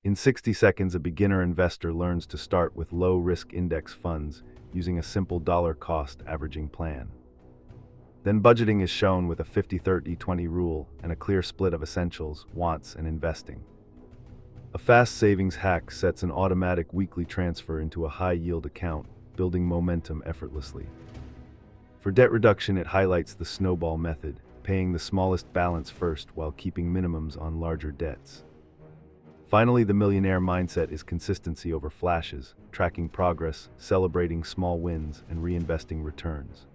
In 60 seconds, a beginner investor learns to start with low-risk index funds using a simple dollar-cost averaging plan. Then budgeting is shown with a 50-30-20 rule and a clear split of essentials, wants, and investing. A fast savings hack sets an automatic weekly transfer into a high-yield account, building momentum effortlessly. For debt reduction, it highlights the snowball method, paying the smallest balance first while keeping minimums on larger debts. Finally, the millionaire mindset is consistency over flashes, tracking progress, celebrating small wins, and reinvesting returns.